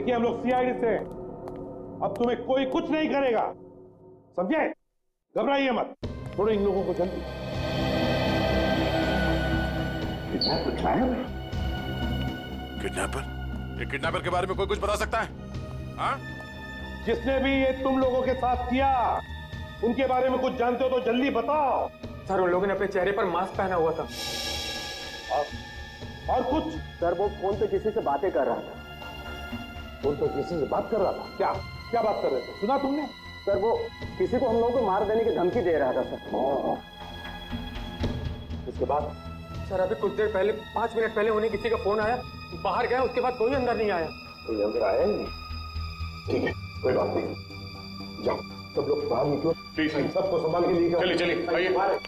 देखिए हम लोग सीआईडी से हैं। अब तुम्हें कोई कुछ नहीं करेगा, समझे? घबराइए मत, थोड़े इन लोगों को जल्दी। किडनैपर? ये किडनैपर के बारे में कोई कुछ बता सकता है? हाँ? जिसने भी ये तुम लोगों के साथ किया, उनके बारे में कुछ जानते हो तो जल्दी बताओ। सर उन लोगों ने अपने चेहरे पर मास्क पहना हुआ था। और कुछ? सर वो फोन पे किसी से बातें कर रहा था। फोन पर किसी से बात कर रहा था? क्या क्या बात कर रहे थे, सुना तुमने? सर वो किसी को हम लोगों को मार देने की धमकी दे रहा था सर। इसके बाद? सर अभी कुछ देर पहले, 5 मिनट पहले उन्हें किसी का फोन आया, बाहर गया, उसके बाद कोई अंदर नहीं आया। कोई अंदर आया ही नहीं? ठीक है, कोई बात नहीं, जाओ सब लोग बाहर निकलो। ठीक है, सबको संभाल के लिए चलिए चलिए आइए।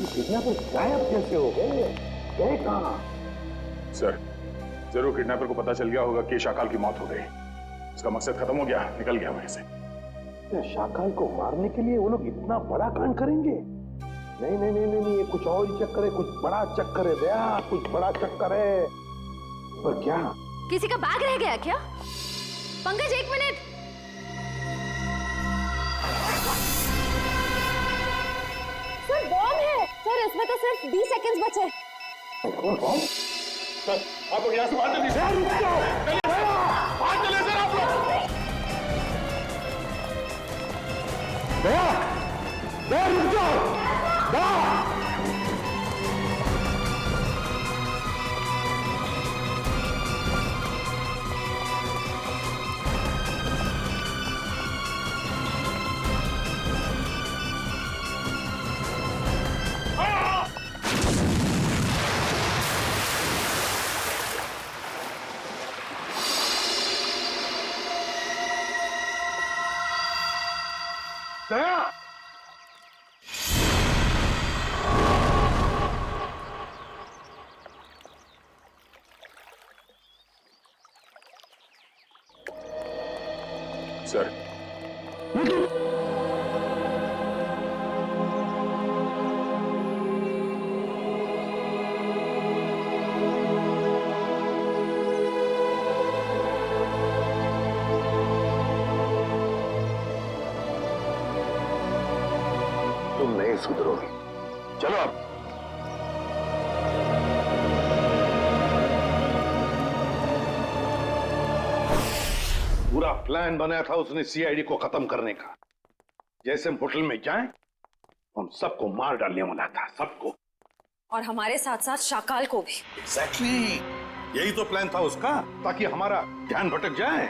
किडनैपर गायब कैसे हो गए? गए कहाँ? सर जरूर किडनैपर को पता चल गया होगा कि शाकाल की मौत हो गई। उसका मकसद खत्म हो गया, निकल गया वहीं से। शाकाल को मारने के लिए वो लोग इतना बड़ा कांड करेंगे? नहीं नहीं नहीं नहीं, ये कुछ और ही चक्कर है, कुछ बड़ा चक्कर है दया, कुछ बड़ा चक्कर है। पर क्या? किसी का बैग रह गया क्या? पंकज 1 मिनट। सर बॉम्ब है। सर इसमें तो सिर्फ 20 सेकंड्स बचे। कौन बॉम्ब? सर आप लोग यहाँ से बाहर चलिए। रुक जाओ, बाहर चलिए सर आप लोग। दया, दया रुक जाओ, दया। दया! सर तुम नहीं सुधरोगे, चलो अब। पूरा प्लान बनाया था उसने सीआईडी को खत्म करने का। जैसे हम होटल में जाएं, हम सबको मार डालने वाला था, सबको। और हमारे साथ साथ शाकाल को भी। एग्जैक्टली, यही तो प्लान था उसका, ताकि हमारा ध्यान भटक जाए।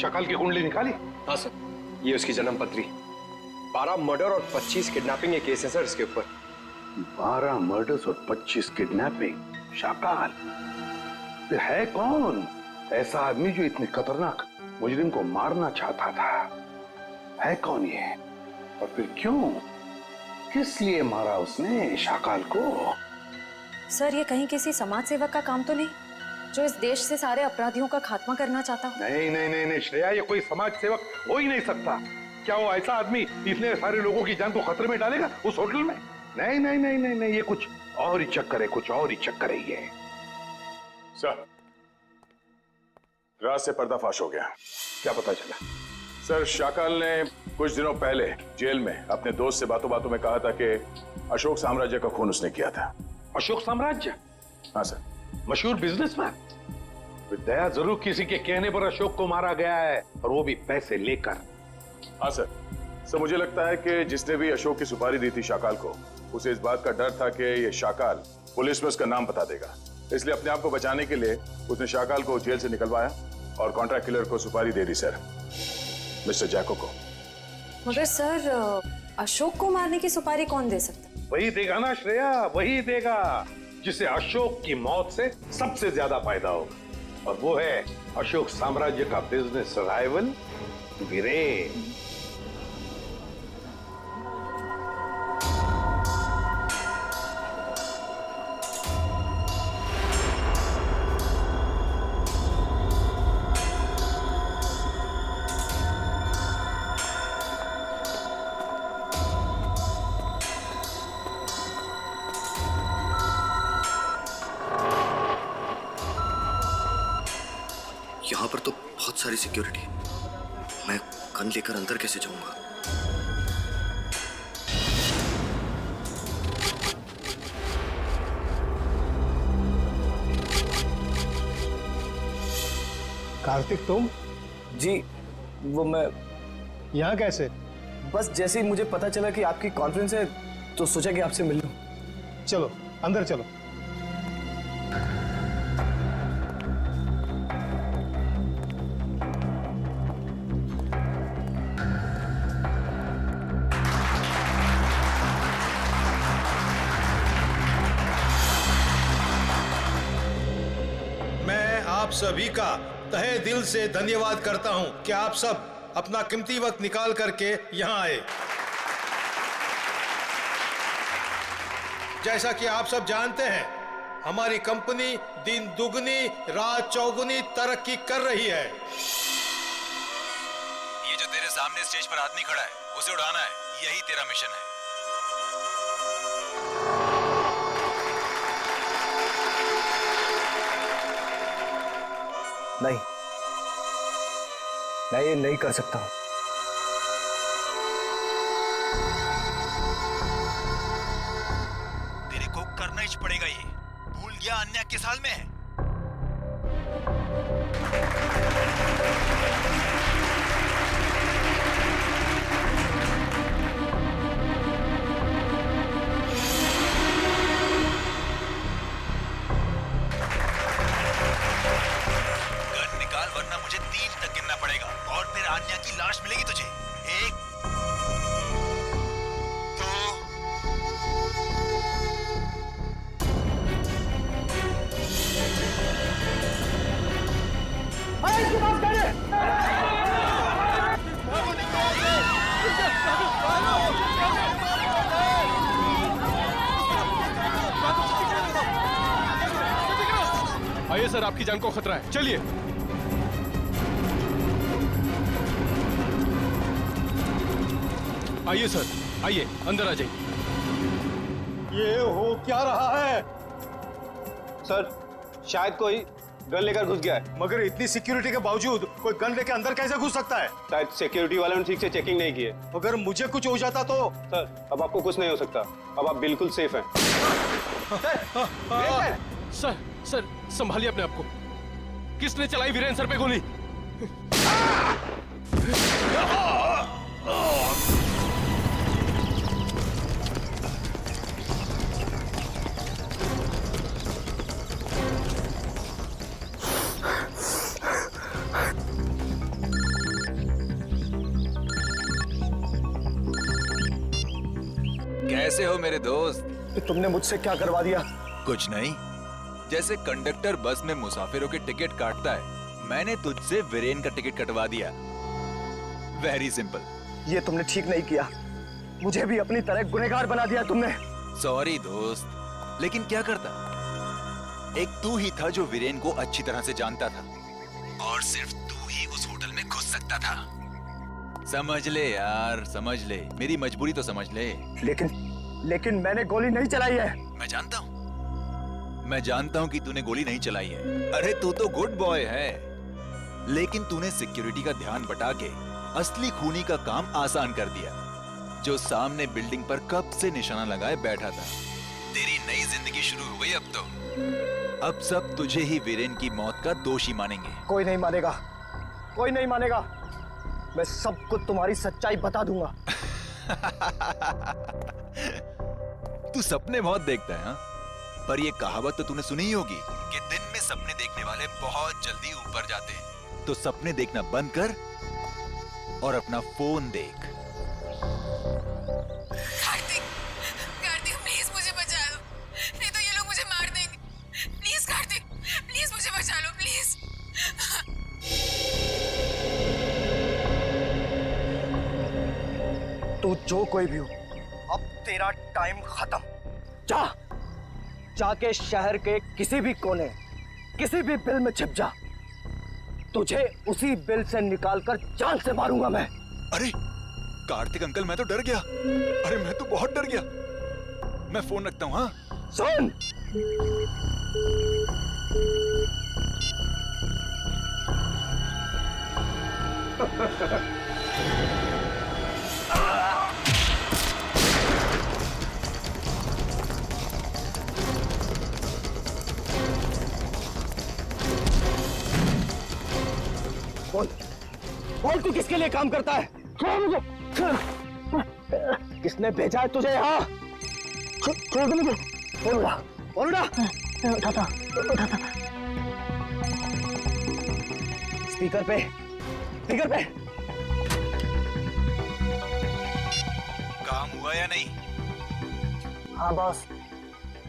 शाकाल की कुंडली निकाली? हाँ सर, ये उसकी जन्म पत्री। 12 मर्डर और 25 किडनैपिंग के केस है सर इसके ऊपर। 12 मर्डर्स और 25 किडनैपिंग। शाकाल फिर है कौन ऐसा आदमी जो इतने खतरनाक मुजरिम को मारना चाहता था? है कौन ये, और फिर क्यों, किस लिए मारा उसने शाकाल को? सर ये कहीं किसी समाज सेवक का काम तो नहीं, जो इस देश से सारे अपराधियों का खात्मा करना चाहता हो? नहीं नहीं नहीं नहीं श्रेया, ये कोई समाज सेवक हो ही नहीं सकता। क्या वो ऐसा आदमी इतने सारे लोगों की जान को खतरे में डालेगा उस होटल में? नहीं नहीं नहीं नहीं नहीं, ये कुछ और ही चक्कर है, कुछ और ही चक्कर है ये। सर रात से पर्दाफाश हो गया। क्या पता चला? सर शाकाल ने कुछ दिनों पहले जेल में अपने दोस्त से बातों बातों में कहा था कि अशोक साम्राज्य का खून उसने किया था। अशोक साम्राज्य? हाँ सर। मशहूर बिजनेसमैन। दया जरूर किसी के कहने पर अशोक को मारा गया है, और वो भी पैसे लेकर। हाँ सर। सर मुझे लगता है कि जिसने भी अशोक की सुपारी दी थी शाकाल को, उसे इस बात का डर था कि ये शाकाल पुलिस में उसका नाम बता देगा, इसलिए अपने आप को बचाने के लिए उसने शाकाल को जेल से निकलवाया और कॉन्ट्रैक्ट किलर को सुपारी दे दी सर, मिस्टर जैको को। मगर सर अशोक को मारने की सुपारी कौन दे सकता? वही देगा ना श्रेया, वही देगा जिसे अशोक की मौत से सबसे ज्यादा फायदा होगा, और वो है अशोक साम्राज्य का बिजनेस राइवल वीरेन। यहाँ पर तो बहुत सारी सिक्योरिटी है। मैं गन लेकर अंदर कैसे जाऊंगा? कार्तिक तुम? जी, वो मैं यहाँ कैसे? बस जैसे ही मुझे पता चला कि आपकी कॉन्फ्रेंस है तो सोचा कि आपसे मिल लूं। चलो अंदर चलो। मैं आप सभी का तहे दिल से धन्यवाद करता हूं कि आप सब अपना कीमती वक्त निकाल करके यहां आए। जैसा कि आप सब जानते हैं, हमारी कंपनी दिन दुगनी रात चौगुनी तरक्की कर रही है। ये जो तेरे सामने स्टेज पर आदमी खड़ा है, उसे उड़ाना है, यही तेरा मिशन है। नहीं, मैं ये नहीं कर सकता हूं। तेरे को करना ही पड़ेगा ये। भूल गया अन्य किस हाल में है? गन निकाल वरना मुझे 3 तक गिनना पड़ेगा और फिर आन्या की लाश मिलेगी तुझे। 1 2 आइए सर, आपकी जान को खतरा है, चलिए। आइए सर, आइए अंदर आ जाइए। ये हो क्या रहा है? सर, शायद कोई गन लेकर घुस गया है। मगर इतनी सिक्योरिटी के बावजूद कोई गन लेकर अंदर कैसे घुस सकता है? शायद सिक्योरिटी वालों ने ठीक से चेकिंग नहीं की है। अगर मुझे कुछ हो जाता तो? सर, अब आपको कुछ नहीं हो सकता। अब आप बिल्कुल सेफ हैं। सर, सर संभालिए अपने आप को। किसने चलाई वीरेन सर पे गोली? कैसे हो मेरे दोस्त? तो तुमने मुझसे क्या करवा दिया? कुछ नहीं, जैसे कंडक्टर बस में मुसाफिरों के टिकट काटता है, मैंने तुझसे वीरेन का टिकट कटवा दिया। Very simple. ये तुमने ठीक नहीं किया। मुझे भी अपनी तरह गुनहगार बना दिया तुमने। सॉरी दोस्त, लेकिन क्या करता? एक तू ही था जो वीरेन को अच्छी तरह से जानता था और सिर्फ तू ही उस होटल में घुस सकता था। समझ ले यार, समझ ले, मेरी मजबूरी तो समझ ले। लेकिन मैंने गोली नहीं चलाई है। मैं जानता हूं कि तूने गोली नहीं चलाई है। अरे तू तो गुड बॉय है, लेकिन तूने सिक्योरिटी का ध्यान बटा के असली खूनी का काम आसान कर दिया, जो सामने बिल्डिंग पर कब से निशाना लगाए बैठा था। तेरी नई जिंदगी शुरू हो गई अब तो। अब सब तुझे ही वीरेन की मौत का दोषी मानेंगे। कोई नहीं मानेगा, कोई नहीं मानेगा। मैं सबको तुम्हारी सच्चाई बता दूंगा। तू सपने बहुत देखता है, हाँ? पर ये कहावत तो तूने सुनी ही होगी कि दिन में सपने देखने वाले बहुत जल्दी ऊपर जाते हैं। तो सपने देखना बंद कर और अपना फोन देख। कार्तिक, कार्तिक प्लीज मुझे बचा लो, नहीं तो ये लोग मुझे मार देंगे। प्लीज कार्तिक, प्लीज मुझे बचा लो, प्लीज। तू जो कोई भी हो, अब तेरा टाइम खत्म। जा, जाके शहर के किसी भी कोने, किसी भी बिल में छिप जा। तुझे उसी बिल से निकालकर जान से मारूंगा मैं। अरे कार्तिक अंकल, मैं तो डर गया। अरे मैं तो बहुत डर गया। मैं फोन रखता हूँ, हाँ? सुन, बोल बोल, तू किसके लिए काम करता है? किसने भेजा है तुझे यहाँ? उठाता स्पीकर पे काम हुआ या नहीं? हाँ बॉस,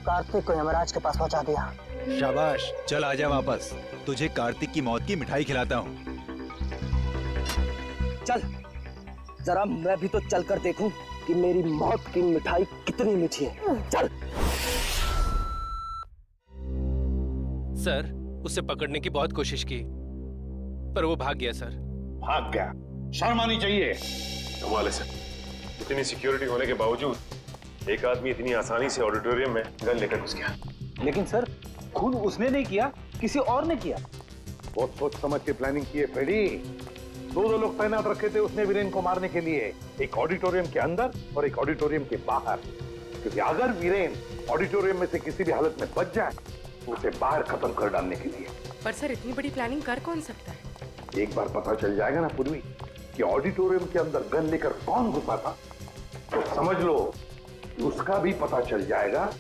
कार्तिक को यमराज के पास पहुंचा दिया। शाबाश, चल आजा वापस, तुझे कार्तिक की मौत की मिठाई खिलाता हूँ। चल जरा मैं भी तो चल कर देखूं कि मेरी मौत की मिठाई कितनी मीठी है। चल। सर, उसे पकड़ने की बहुत कोशिश की पर वो भाग गया सर। भाग गया? शर्म आनी चाहिए। कमाल है सर, इतनी सिक्योरिटी होने के बावजूद एक आदमी इतनी आसानी से ऑडिटोरियम में गन लेकर घुस गया। लेकिन सर, खुद उसने नहीं किया, किसी और ने किया। बहुत सोच समझ के प्लानिंग की है फ्रेडी। दो लोग तैनात रखे थे उसने वीरेन को मारने के लिए, एक ऑडिटोरियम के अंदर और एक ऑडिटोरियम के बाहर, क्योंकि अगर वीरेन ऑडिटोरियम में से किसी भी हालत में बच जाए तो उसे बाहर खत्म कर डालने के लिए। पर सर, इतनी बड़ी प्लानिंग कर कौन सकता है? एक बार पता चल जाएगा ना पूर्वी कि ऑडिटोरियम के अंदर गन लेकर कौन घुसा था, तो समझ लो उसका भी पता चल जाएगा।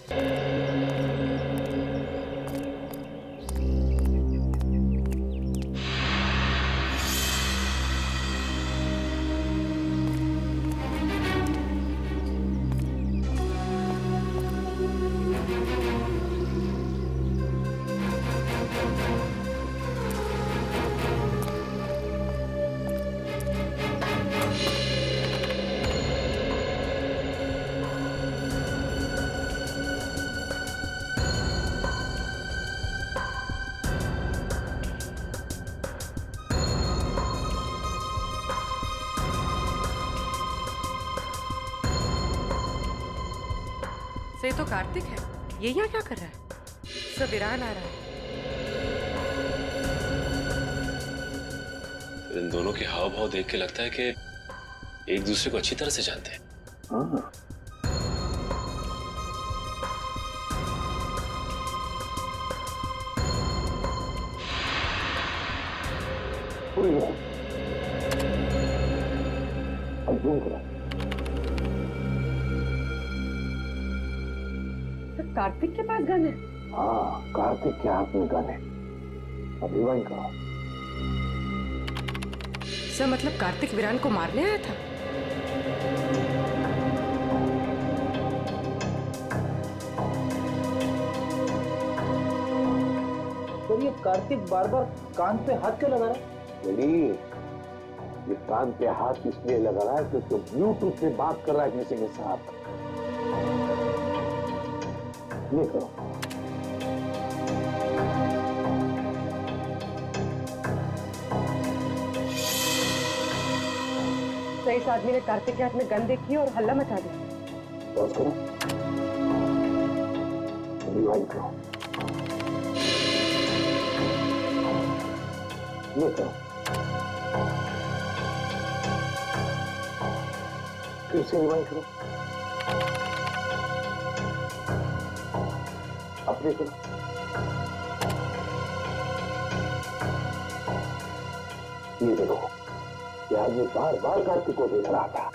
ये तो कार्तिक है, ये यहाँ क्या कर रहा है? सब ईरान आ रहा है। इन दोनों के हाव भाव देख के लगता है कि एक दूसरे को अच्छी तरह से जानते हैं। हाँ। कार्तिक के पास गन है? हाँ, कार्तिक के हाथ में गन है। अभी वही करो। सर, मतलब कार्तिक वीरान को मारने आया था? तो ये कार्तिक बार बार कान पे हाथ क्यों लगा रहा है? नहीं, ये कान पे हाथ इसलिए लगा रहा है क्योंकि ब्लूटूथ से बात कर रहा है किसी के साथ। ये करो। तो इस आदमी ने कार्तिक के हाथ में गन देखी और हल्ला मचा दिया। बस करो। रिवाइंड करो। ये करो। फिर से रिवाइंड करो। अपने करो। ये देखो, ये आदमी बार बार कार्तिक को देख रहा था।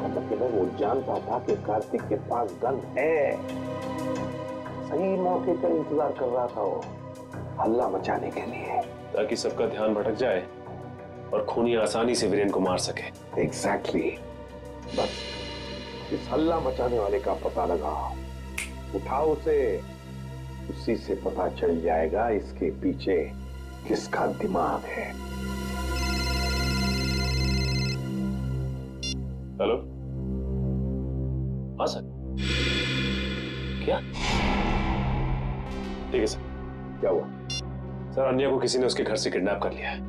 मतलब वो जानता था कि कार्तिक के पास गन है। सही मौके का इंतजार कर रहा था वो, हल्ला मचाने के लिए, ताकि सबका ध्यान भटक जाए और खूनी आसानी से वीरेन को मार सके। एग्जैक्टली। बस इस हल्ला मचाने वाले का पता लगाओ, उठाओ उसे, उसी से पता चल जाएगा इसके पीछे किसका दिमाग है। हेलो, हाँ सर। क्या? ठीक है सर। क्या हुआ? सर, अन्या को किसी ने उसके घर से किडनैप कर लिया है।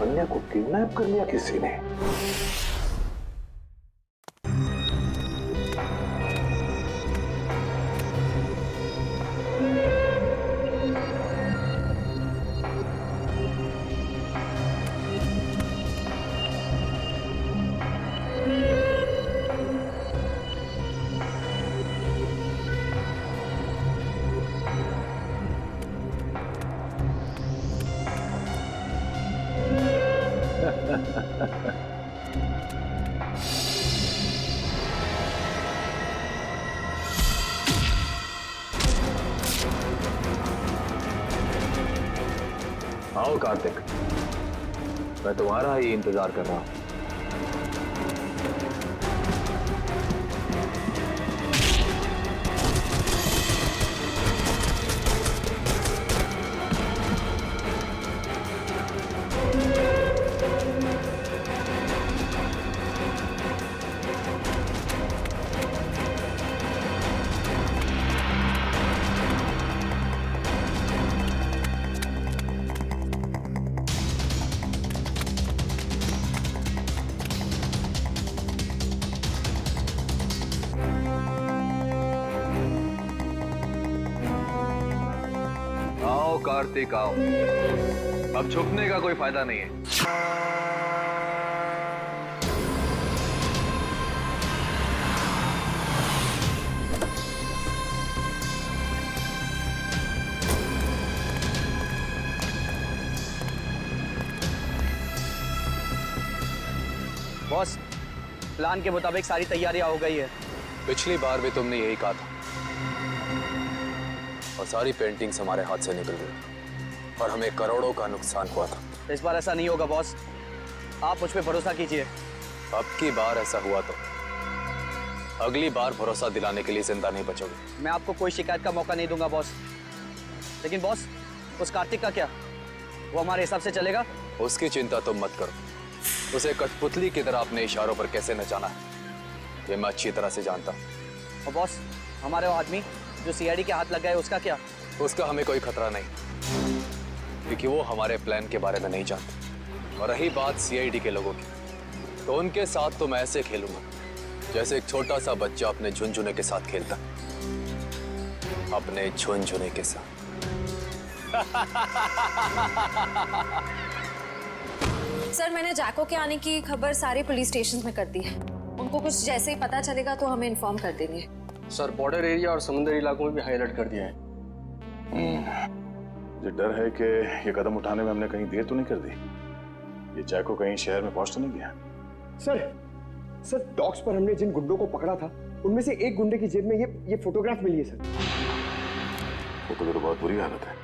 अन्या को किडनैप कर लिया किसी ने? आओ कार्तिक, मैं तुम्हारा ही इंतजार कर रहा हूं। कार्तिक आओ, अब छुपने का कोई फायदा नहीं है। बॉस, प्लान के मुताबिक सारी तैयारियां हो गई है। पिछली बार भी तुमने यही कहा था और सारी पेंटिंग्स हमारे हाथ से निकल गई और हमें करोड़ों का नुकसान हुआ था। इस बार ऐसा नहीं होगा बॉस, आप मुझ पे भरोसा कीजिए। अब की बार ऐसा हुआ तो अगली बार भरोसा दिलाने के लिए जिंदा नहीं बचोगे। मैं आपको कोई शिकायत का मौका नहीं दूंगा बॉस। लेकिन बॉस, उस कार्तिक का क्या? वो हमारे हिसाब से चलेगा? उसकी चिंता तुम मत करो। उसे कठपुतली की तरह अपने इशारों पर कैसे नचाना है ये मैं अच्छी तरह से जानता हूँ। और बॉस, हमारे वो आदमी जो सीआईडी के हाथ लग गए, उसका क्या? उसका हमें कोई खतरा नहीं, क्योंकि वो हमारे प्लान के बारे में नहीं जानते। और रही बात सीआईडी के लोगों की, तो उनके साथ तो मैं ऐसे खेलूंगा जैसे एक छोटा सा बच्चा अपने झुनझुने के साथ खेलता, अपने झुनझुने के साथ। सर, मैंने जैको के आने की खबर सारे पुलिस स्टेशन में कर दी है। उनको कुछ जैसे ही पता चलेगा तो हमें इन्फॉर्म कर देंगे। सर, बॉर्डर एरिया और समुद्री इलाकों में भी हाई अलर्ट कर दिया है। मुझे डर है कि ये कदम उठाने में हमने कहीं देर तो नहीं कर दी। ये जैको कहीं शहर में पहुंच तो नहीं गया? सर डॉक्स पर हमने जिन गुंडों को पकड़ा था उनमें से एक गुंडे की जेब में ये फोटोग्राफ मिली है सर। फोटो की तो बहुत बुरी हालत है।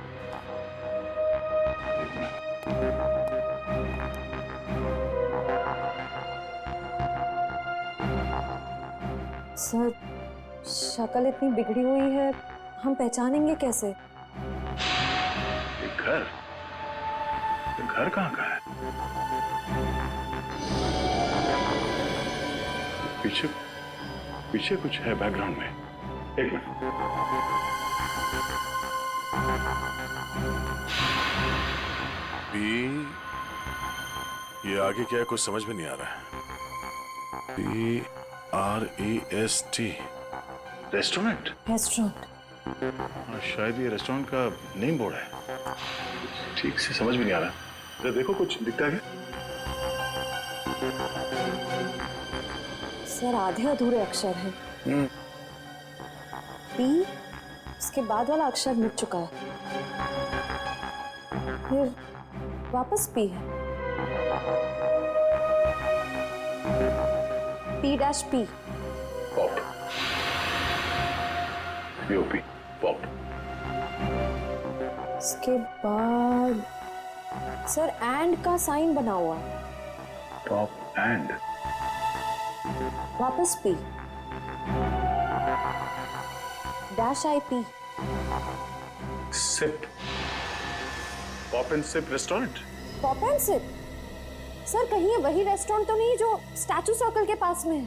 सर, शक्ल इतनी बिगड़ी हुई है, हम पहचानेंगे कैसे? एक घर? ये घर कहाँ का है? पीछे पीछे कुछ है बैकग्राउंड में। एक मिनट। ये आगे क्या है कुछ समझ में नहीं आ रहा है। PREST restaurant. शायद ये रेस्टोरेंट का नेम बोर्ड है। ठीक से समझ में नहीं आ रहा। जरा देखो कुछ दिखता है क्या? सर, आधे अधूरे अक्षर हैं। पी, उसके बाद वाला अक्षर मिट चुका है, फिर वापस पी है। P-P। पॉप। POP। पॉप। उसके बाद सर एंड का साइन बना हुआ है। Pop and. वापस P. -IP। Sip. Pop and sip restaurant. Pop and sip? Sir, कहीं ये वही रेस्टोरेंट तो नहीं जो स्टैचू सर्कल के पास में है?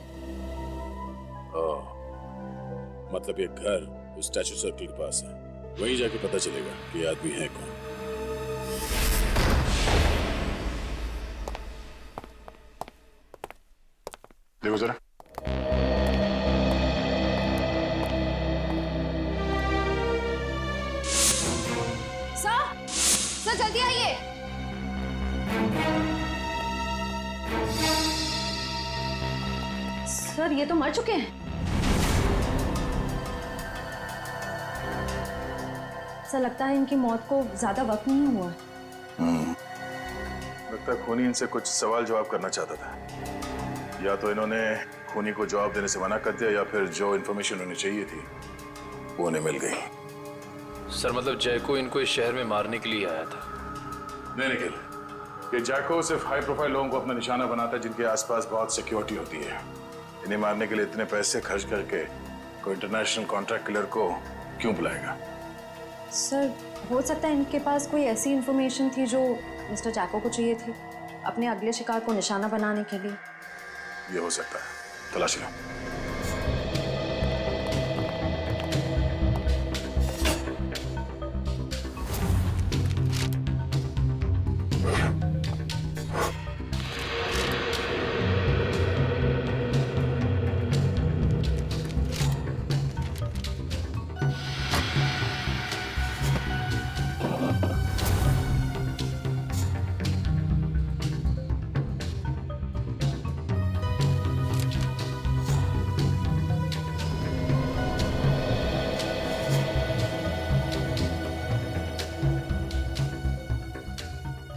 मतलब ये घर उस स्टैचू सर्कल के पास है। वहीं जाके पता चलेगा कि ये आदमी है कौन। देखो जरा। सर जल्दी आइए। सर, ये तो मर चुके हैं। सर, लगता है इनकी मौत को ज्यादा वक्त नहीं हुआ है। मैं लगता है खूनी इनसे कुछ सवाल जवाब करना चाहता था। या तो इन्होंने खूनी को जवाब देने से मना कर दिया या फिर जो इन्फॉर्मेशन उन्हें चाहिए थी वो उन्हें मिल गई। सर मतलब जैको इनको इस शहर में मारने के लिए आया था? नहीं निखिल, ये जैको सिर्फ हाई प्रोफाइल लोगों को अपना निशाना बनाता है जिनके आसपास बहुत सिक्योरिटी होती है। इन्हें मारने के लिए इतने पैसे खर्च करके कोई इंटरनेशनल कॉन्ट्रैक्ट किलर को क्यों बुलाएगा? सर हो सकता है इनके पास कोई ऐसी इंफॉर्मेशन थी जो मिस्टर जैको को चाहिए थी अपने अगले शिकार को निशाना बनाने के लिए। ये हो सकता है, तलाश लो।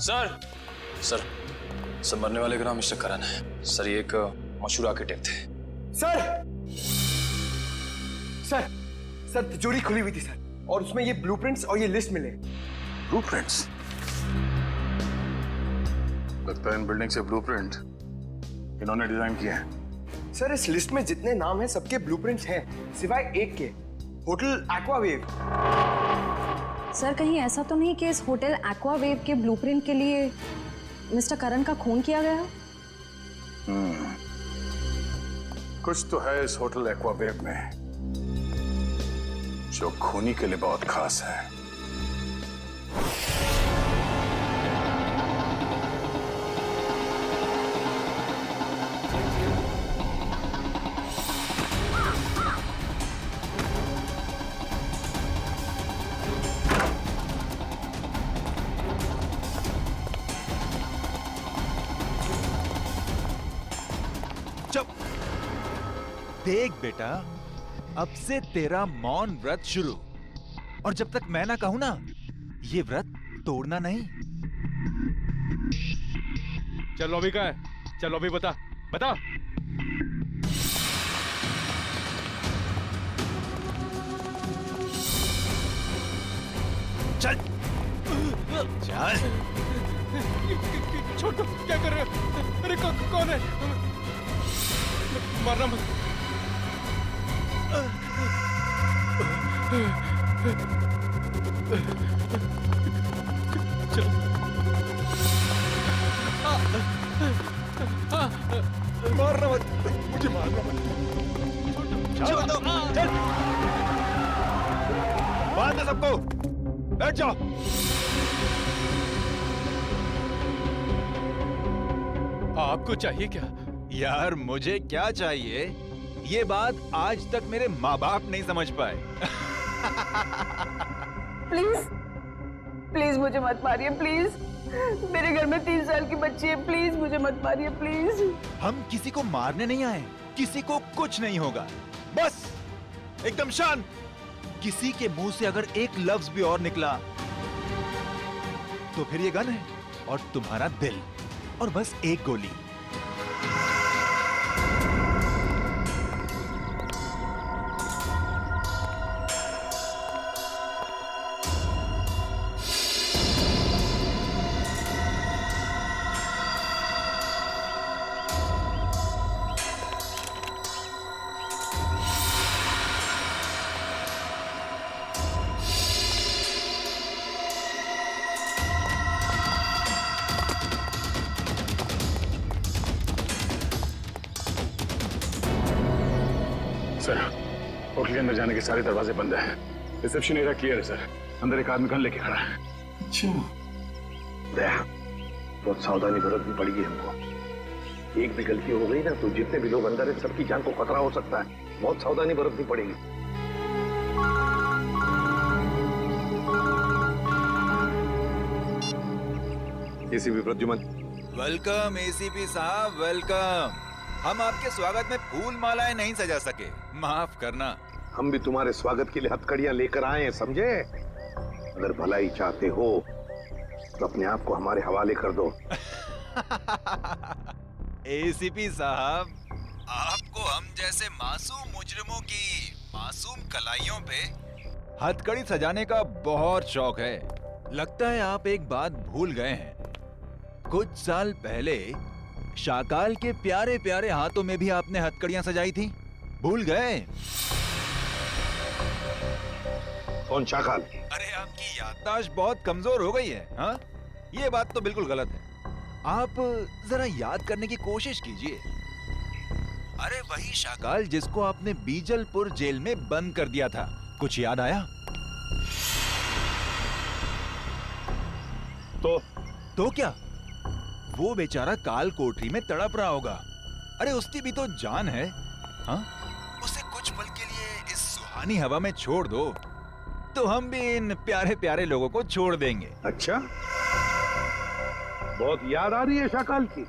सर सर सर मरने वाले का नाम मिस्टर करण है सर। ये एक मशहूर आर्किटेक्ट थे। सर सर सर तिजोरी खुली हुई थी सर, और उसमें ये ब्लूप्रिंट्स और ये लिस्ट मिले। ब्लूप्रिंट्स? लगता है इन बिल्डिंग से ब्लूप्रिंट इन्होंने डिजाइन किए हैं। सर इस लिस्ट में जितने नाम हैं सबके ब्लूप्रिंट्स हैं सिवाय एक के, होटल एक्वावेव। सर कहीं ऐसा तो नहीं कि इस होटल एक्वावेव के ब्लूप्रिंट के लिए मिस्टर करण का खून किया गया? कुछ तो है इस होटल एक्वावेव में जो खूनी के लिए बहुत खास है। देख बेटा, अब से तेरा मौन व्रत शुरू, और जब तक मैं ना कहूं ना, ये व्रत तोड़ना नहीं। चलो अभी कहाँ है? चलो अभी बता बता। चल चल। छोटू क्या कर रहे हो? अरे कौन है? मारना मत। चलो। मारना मत, मुझे मारना मत। चल चल। बांध दे सबको, बैठ जाओ। आपको चाहिए क्या? यार मुझे क्या चाहिए ये बात आज तक मेरे माँ बाप नहीं समझ पाए। प्लीज प्लीज मुझे मत मारिए, प्लीज। मेरे घर में 3 साल की बच्ची है, प्लीज मुझे मत मारिए, प्लीज। हम किसी को मारने नहीं आए, किसी को कुछ नहीं होगा, बस एकदम शांत। किसी के मुंह से अगर एक लफ्ज भी और निकला तो फिर ये गन है और तुम्हारा दिल, और बस एक गोली। सर, होटल के अंदर जाने के सारे दरवाजे बंद हैं। रिसेप्शन एरिया क्लियर है सर। अंदर एक आदमी गन लेके खड़ा है। अच्छा, बहुत सावधानी बरतनी पड़ेगी हमको। एक भी गलती हो गई ना तो जितने भी लोग अंदर हैं सबकी जान को खतरा हो सकता है। बहुत सावधानी बरतनी पड़ेगी। एसीपी प्रद्युमन। वेलकम एसीपी साहब, वेलकम। हम आपके स्वागत में फूल मालाएं नहीं सजा सके, माफ करना। हम भी तुम्हारे स्वागत के लिए हथकड़ियां लेकर आए हैं, समझे? अगर भलाई चाहते हो तो अपने आप को हमारे हवाले कर दो। एसीपी साहब, आपको हम जैसे मासूम मुजरिमों की मासूम कलाइयों पे हथकड़ी सजाने का बहुत शौक है। लगता है आप एक बात भूल गए हैं। कुछ साल पहले शाकाल के प्यारे प्यारे हाथों में भी आपने हथकड़ियां सजाई थी, भूल गए? कौन शाकाल? अरे आपकी याददाश्त बहुत कमजोर हो गई है। हाँ, ये बात तो बिल्कुल गलत है। आप जरा याद करने की कोशिश कीजिए। अरे वही शाकाल जिसको आपने बीजलपुर जेल में बंद कर दिया था, कुछ याद आया? तो क्या? वो बेचारा काल कोठरी में तड़प रहा होगा। अरे उसकी भी तो जान है। हाँ, उसे कुछ पल के लिए इस सुहानी हवा में छोड़ दो, तो हम भी इन प्यारे प्यारे लोगों को छोड़ देंगे। अच्छा, बहुत याद आ रही है शाकाल की।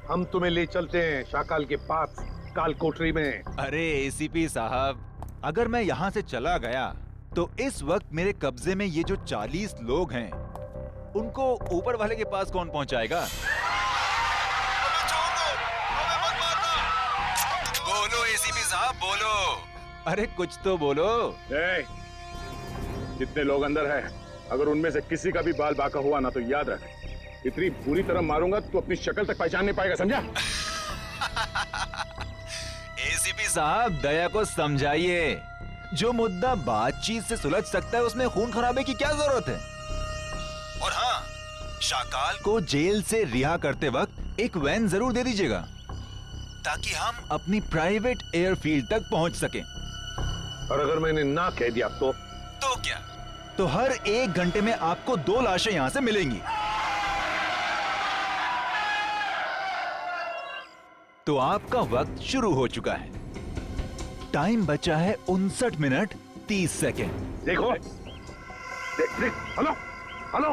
हम तुम्हें ले चलते हैं शाकाल के पास, काल कोठरी में। अरे एसीपी साहब, अगर मैं यहाँ से चला गया तो इस वक्त मेरे कब्जे में ये जो 40 लोग हैं, उनको ऊपर वाले के पास कौन पहुंचाएगा? बोलो एसीपी साहब, बोलो। अरे कुछ तो बोलो। जितने लोग अंदर हैं, अगर उनमें से किसी का भी बाल बांका हुआ ना, तो याद रख, इतनी बुरी तरह मारूंगा तो अपनी शक्ल तक पहचान नहीं पाएगा, समझा? एसीपी साहब, दया को समझाइए। जो मुद्दा बातचीत से सुलझ सकता है उसमें खून खराबे की क्या जरूरत है? और हाँ, शाकाल को जेल से रिहा करते वक्त एक वैन जरूर दे दीजिएगा, ताकि हम अपनी प्राइवेट एयरफील्ड तक पहुंच सकें। और अगर मैंने ना कह दिया तो क्या? तो हर 1 घंटे में आपको 2 लाशें यहां से मिलेंगी। तो आपका वक्त शुरू हो चुका है। टाइम बचा है 59 मिनट 30 सेकेंड। देखो, देख, hello hello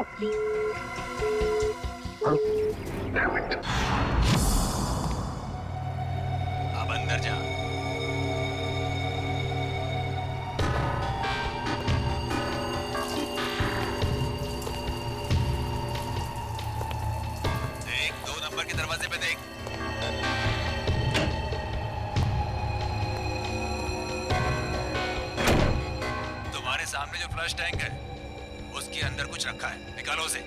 hello, damn it. अब अंदर जा। देख, 2 नंबर के दरवाजे पे देख। तुम्हारे सामने जो फ्लश टैंक है, उसके अंदर कुछ रखा है, निकालो उसे।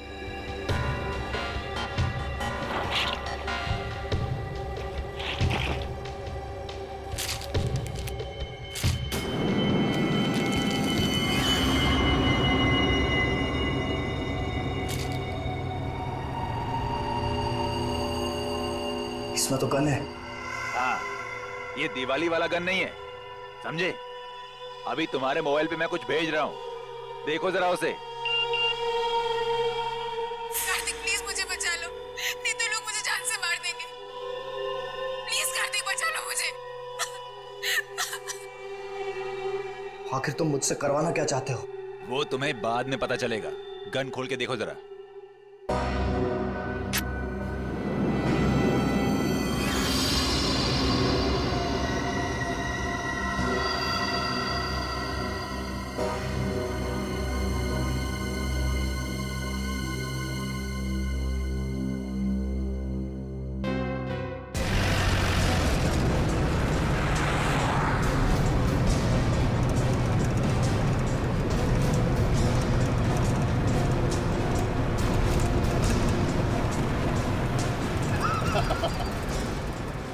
इसमें तो गन है। हाँ, ये दिवाली वाला गन नहीं है, समझे? अभी तुम्हारे मोबाइल पे मैं कुछ भेज रहा हूँ, देखो जरा उसे। कार्तिक, प्लीज मुझे बचा लो, नहीं तो लोग मुझे जान से मार देंगे। प्लीज कार्तिक, बचा लो मुझे। आखिर तुम मुझसे करवाना क्या चाहते हो? वो तुम्हें बाद में पता चलेगा। गन खोल के देखो जरा।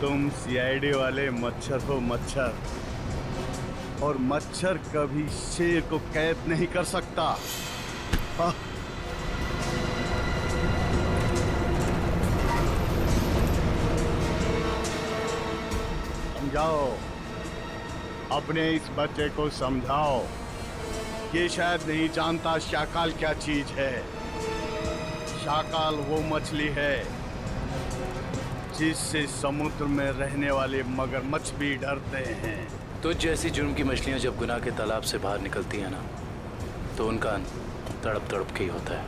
तुम सीआईडी वाले मच्छर हो मच्छर, और मच्छर कभी शेर को कैद नहीं कर सकता। समझाओ, अपने इस बच्चे को समझाओ। ये शायद नहीं जानता शाकाल क्या चीज है। शाकाल वो मछली है जिससे समुद्र में रहने वाले मगरमच्छ भी डरते हैं। तुझ जैसी जुर्म की मछलियां जब गुनाह के तालाब से बाहर निकलती हैं ना, तो उनका अंत तड़प तड़प के ही होता है।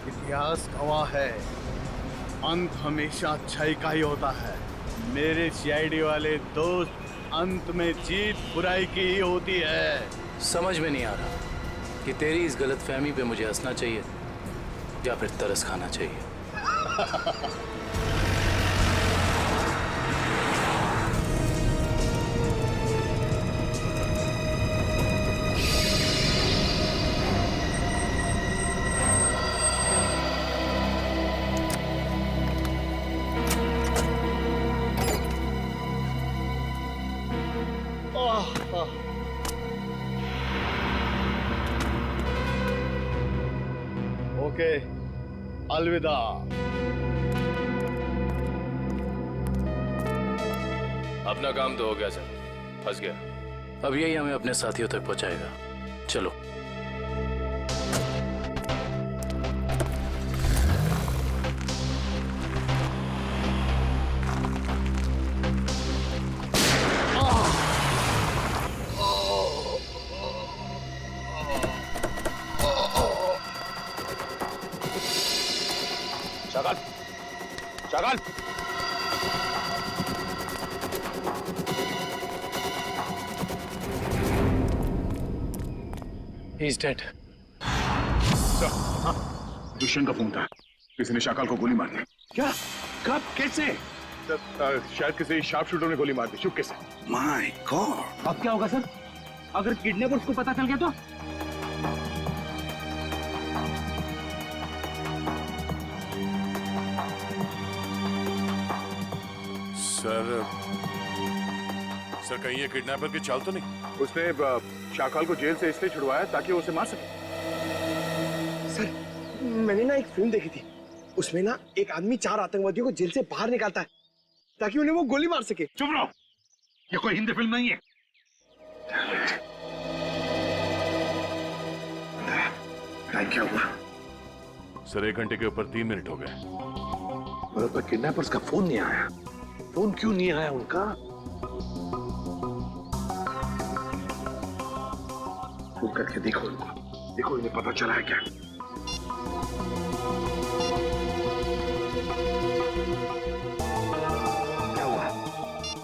इतिहास गवाह है, अंत हमेशा अच्छाई का ही होता है। मेरे सीआईडी वाले दोस्त, अंत में जीत बुराई की ही होती है। समझ में नहीं आ रहा कि तेरी इस गलतफहमी पे मुझे हंसना चाहिए या फिर तरस खाना चाहिए। ओके, अलविदा। अपना काम तो हो गया सर, फंस गया। अब यही हमें अपने साथियों तक पहुंचाएगा। चलो। Shakaal, Shakaal, He's dead. दुष्यंत का फोन था। किसी ने शाकाल को गोली मार दी। क्या? कब? कैसे? शायद किसी शार्प शूटर ने गोली मार दी। चुपके से। My God. अब क्या होगा सर? अगर किडनैपर्स को पता चल गया तो? सर कहीं ये किडनैपर की चाल तो नहीं? उसने शाकाल को जेल से इसलिए छुड़वाया ताकि वो उसे मार सके। सर, मैंने ना एक फिल्म देखी थी, उसमें ना एक आदमी 4 आतंकवादियों को जेल से बाहर निकालता है ताकि उन्हें वो गोली मार सके। चुप रहो, ये कोई हिंदी फिल्म नहीं है। क्या हुआ? सर 1 घंटे के ऊपर 3 मिनट हो गए। मेरे पास किडनैपर्स का फोन नहीं आया। फोन क्यों नहीं आया उनका? फोन करके देखो इनको, देखो इन्हें पता चला है क्या? क्या हुआ?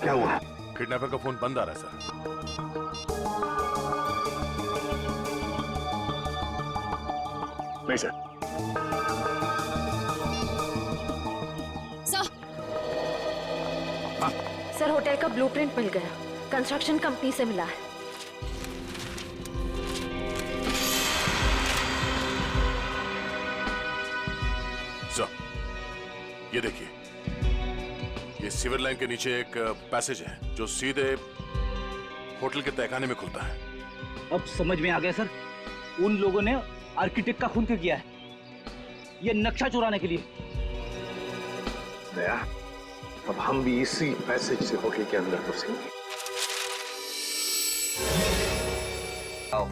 क्या हुआ? किडनैपर का फोन बंद आ रहा है सर। नहीं सर। सर, होटल का ब्लूप्रिंट मिल गया। कंस्ट्रक्शन कंपनी से मिला है। सर, ये देखिए, ये सीवर लाइन के नीचे एक पैसेज है जो सीधे होटल के तहखाने में खुलता है। अब समझ में आ गया सर, उन लोगों ने आर्किटेक्ट का खून क्यों किया है? ये नक्शा चुराने के लिए। दया, अब हम भी इसी पैसेज से होटल के अंदर घुसेंगे। आओ।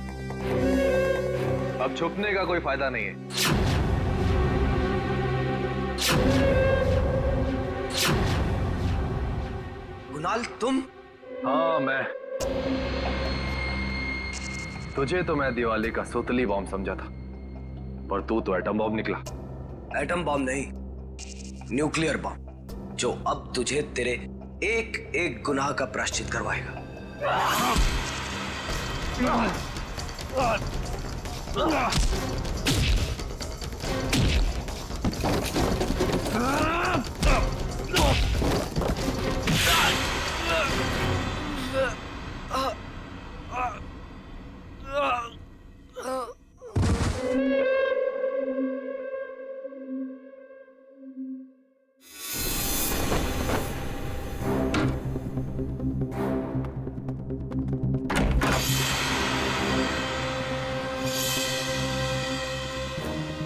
अब छुपने का कोई फायदा नहीं है। कुणाल, तुम? हाँ, मैं। तुझे तो मैं दिवाली का सुतली बॉम्ब समझा था, पर तू तो एटम बॉम्ब निकला। एटम बॉम्ब नहीं, न्यूक्लियर बॉम्ब, जो अब तुझे तेरे एक एक गुनाह का प्रायश्चित करवाएगा।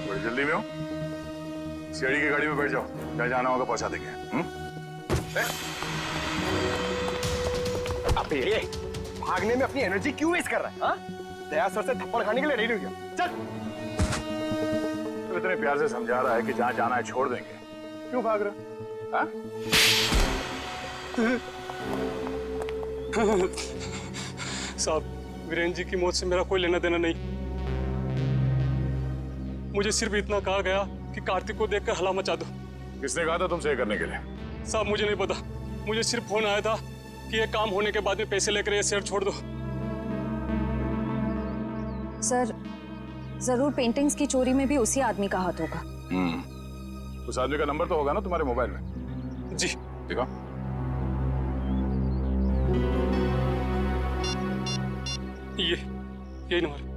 बड़ी जल्दी में हो? सीआईडी की गाड़ी में बैठ जाओ, जहाँ जाना होगा पहुंचा देंगे। अब ये भागने में अपनी एनर्जी क्यों वेस्ट कर रहा है? हाँ? दया सर से थप्पड़ खाने के लिए रेडी हो गया। चल। तो इतने प्यार से समझा रहा है कि जहाँ जाना है छोड़ देंगे, क्यों भाग रहा? हाँ? साहब, वीरेंद्र जी की मौत से मेरा कोई लेना देना नहीं। मुझे सिर्फ इतना कहा गया कि कार्तिक को देखकर हला मचा दो। किसने कहा था तुमसे ये करने के लिए? साहब, मुझे नहीं पता। मुझे सिर्फ फोन आया था कि ये काम होने के बाद में पैसे लेकर ये शहर छोड़ दो। सर, जरूर पेंटिंग्स की चोरी में भी उसी आदमी का हाथ होगा। उस आदमी का नंबर तो होगा ना तुम्हारे मोबाइल में? जी। देखो। यही नंबर।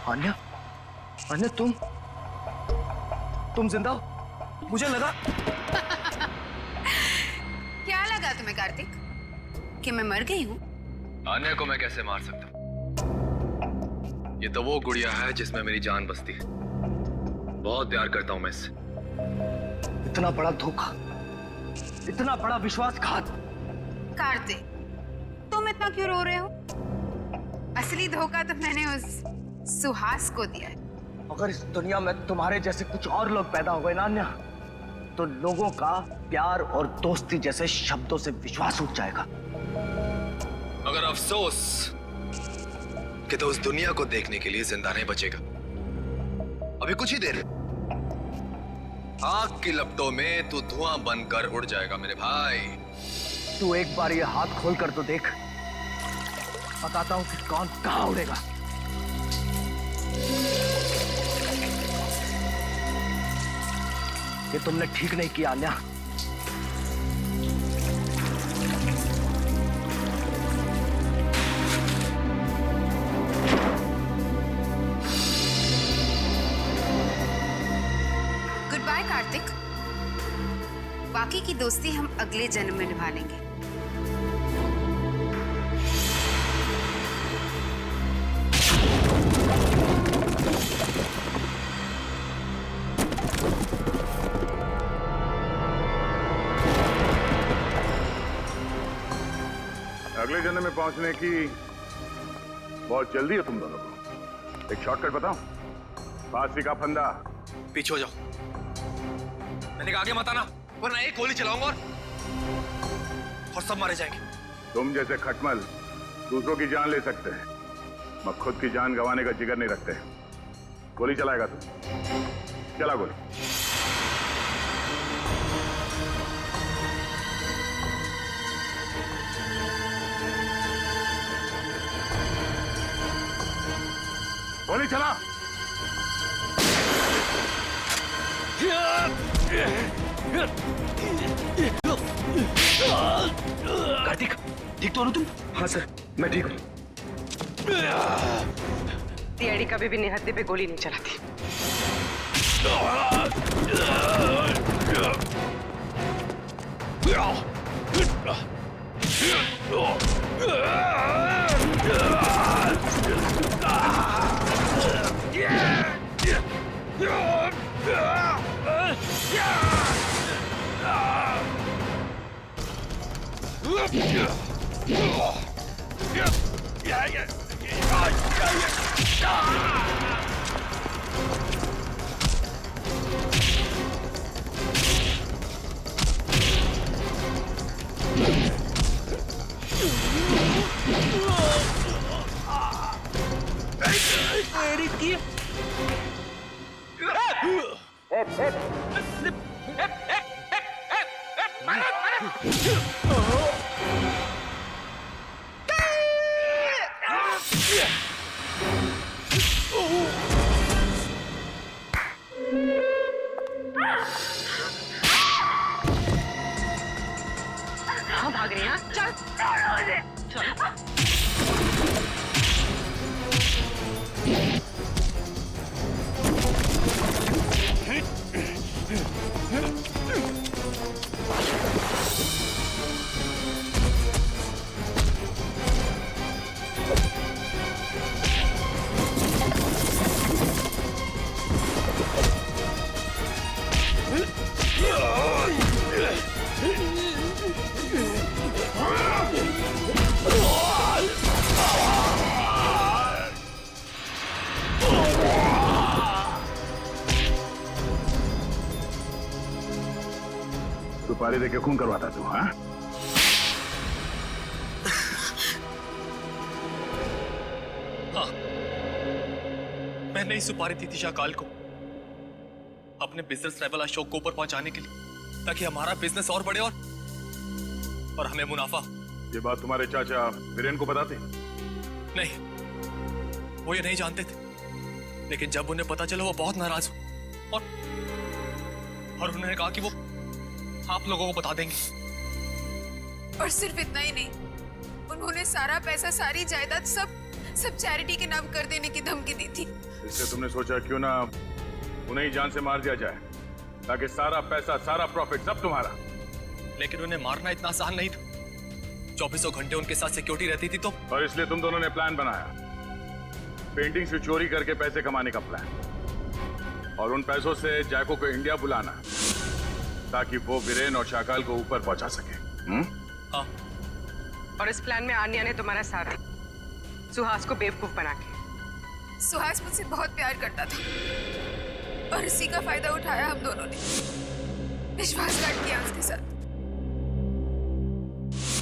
आन्या, आन्या तुम जिंदा हो? मुझे लगा। क्या लगा तुम्हें कार्तिक कि मैं मर गई हूँ? आन्या को मैं कैसे मार सकता हूँ? ये तो वो गुड़िया है जिसमें मेरी जान बसती है। बहुत प्यार करता हूँ मैं इससे। इतना बड़ा धोखा, इतना बड़ा विश्वासघात। कार्तिक, तुम इतना क्यों रो रहे हो? असली धोखा तो मैंने उस सुहास को दिया है। अगर इस दुनिया में तुम्हारे जैसे कुछ और लोग पैदा हो गए ना अन्या, तो लोगों का प्यार और दोस्ती जैसे शब्दों से विश्वास उठ जाएगा। मगर अफसोस कि तो उस दुनिया को देखने के लिए जिंदा नहीं बचेगा। अभी कुछ ही देर, आग की लपटों में तू धुआं बनकर उड़ जाएगा मेरे भाई। तू एक बार ये हाथ खोल कर तो देख, बताता हूं कि कौन कहां उड़ेगा। ये तुमने ठीक नहीं किया अन्या। Good bye Kartik. बाकी की दोस्ती हम अगले जन्म में निभा लेंगे। अगले जन्म में पहुंचने की बहुत जल्दी है तुम दोनों को। एक शॉर्टकट बताऊं? फांसी का फंदा। पीछे हो जाओ। मैंने कहा आगे मत आना, वरना एक गोली चलाऊंगा और सब मारे जाएंगे। तुम जैसे खटमल दूसरों की जान ले सकते हैं, मगर खुद की जान गंवाने का जिगर नहीं रखते। गोली चलाएगा तुम? चला गोली। गोली चला। कार्तिक, ठीक तो हो ना तुम? हाँ सर, मैं ठीक हूँ। सीआईडी कभी भी निहत्थे पे गोली नहीं चलाती। कहाँ भाग रही हैं? चल। सुपारी देके खून करवाता तू? हाँ, मैंने ही सुपारी दी थी शाकाल को अपने बिजनेस लेवल अशोक को ऊपर पहुंचाने के लिए, ताकि हमारा बिजनेस और बढ़े और हमें मुनाफा। ये बात तुम्हारे चाचा वीरेन को बताते? नहीं, वो ये नहीं जानते थे, लेकिन जब उन्हें पता चला वो बहुत नाराज हुए और उन्होंने कहा कि वो आप लोगों को बता देंगे। और सिर्फ इतना ही नहीं, उन्होंने सारा पैसा, सारी जायदाद सब चैरिटी के नाम कर देने की धमकी दी थी। इसलिए तुमने सोचा क्यों ना उन्हें ही जान से मार दिया जाए, ताकि सारा पैसा, सारा प्रॉफिट सब तुम्हारा। लेकिन उन्हें मारना इतना आसान नहीं था। 24 घंटे उनके साथ सिक्योरिटी रहती थी तो। और इसलिए तुम दोनों ने प्लान बनाया, पेंटिंग से चोरी करके पैसे कमाने का प्लान, और उन पैसों से जैको को इंडिया बुलाना ताकि वो वीरेन और शाकाल को ऊपर पहुंचा सके। हाँ। और इस प्लान में आन्या ने तुम्हारा साथ दिया, सुहास को बेवकूफ बना के। सुहास मुझसे बहुत प्यार करता था और इसी का फायदा उठाया हम दोनों ने। विश्वासघात किया उसके साथ।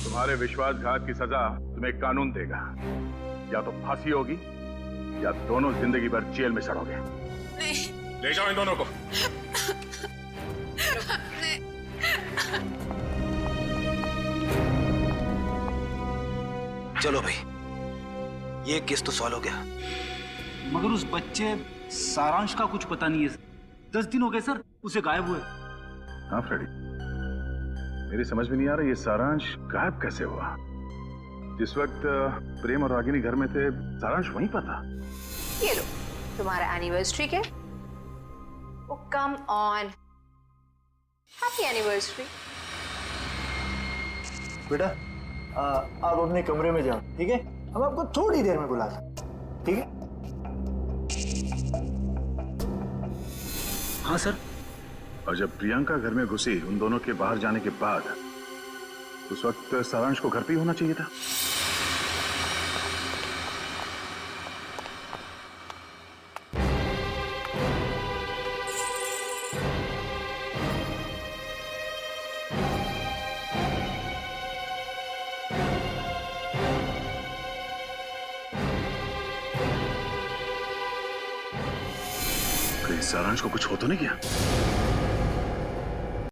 तुम्हारे विश्वासघात की सजा तुम्हें कानून देगा, या तो फांसी होगी या दोनों जिंदगी भर जेल में सड़ोगे। नहीं। ले जाओ इन दोनों को। नहीं। चलो भाई, ये केस तो सॉल्व हो गया। मगर उस बच्चे सारांश का कुछ पता नहीं है। 10 दिन हो गए सर उसे गायब हुए। हाँ फ्रेडी, मेरी समझ में नहीं आ रहा ये सारांश गायब कैसे हुआ। जिस वक्त प्रेम और रागिनी घर में थे, सारांश वहीं पर था। ये लो तुम्हारा एनिवर्सरी के। ओ कम ऑन, हैप्पी एनिवर्सरी। बेटा आप अपने कमरे में जाओ, ठीक है? हम आपको थोड़ी देर में बुला लें, ठीक है? हाँ सर। और जब प्रियंका घर में घुसी उन दोनों के बाहर जाने के बाद, उस वक्त सारांश को घर पे ही होना चाहिए था। सारांश को कुछ हो तो नहीं गया?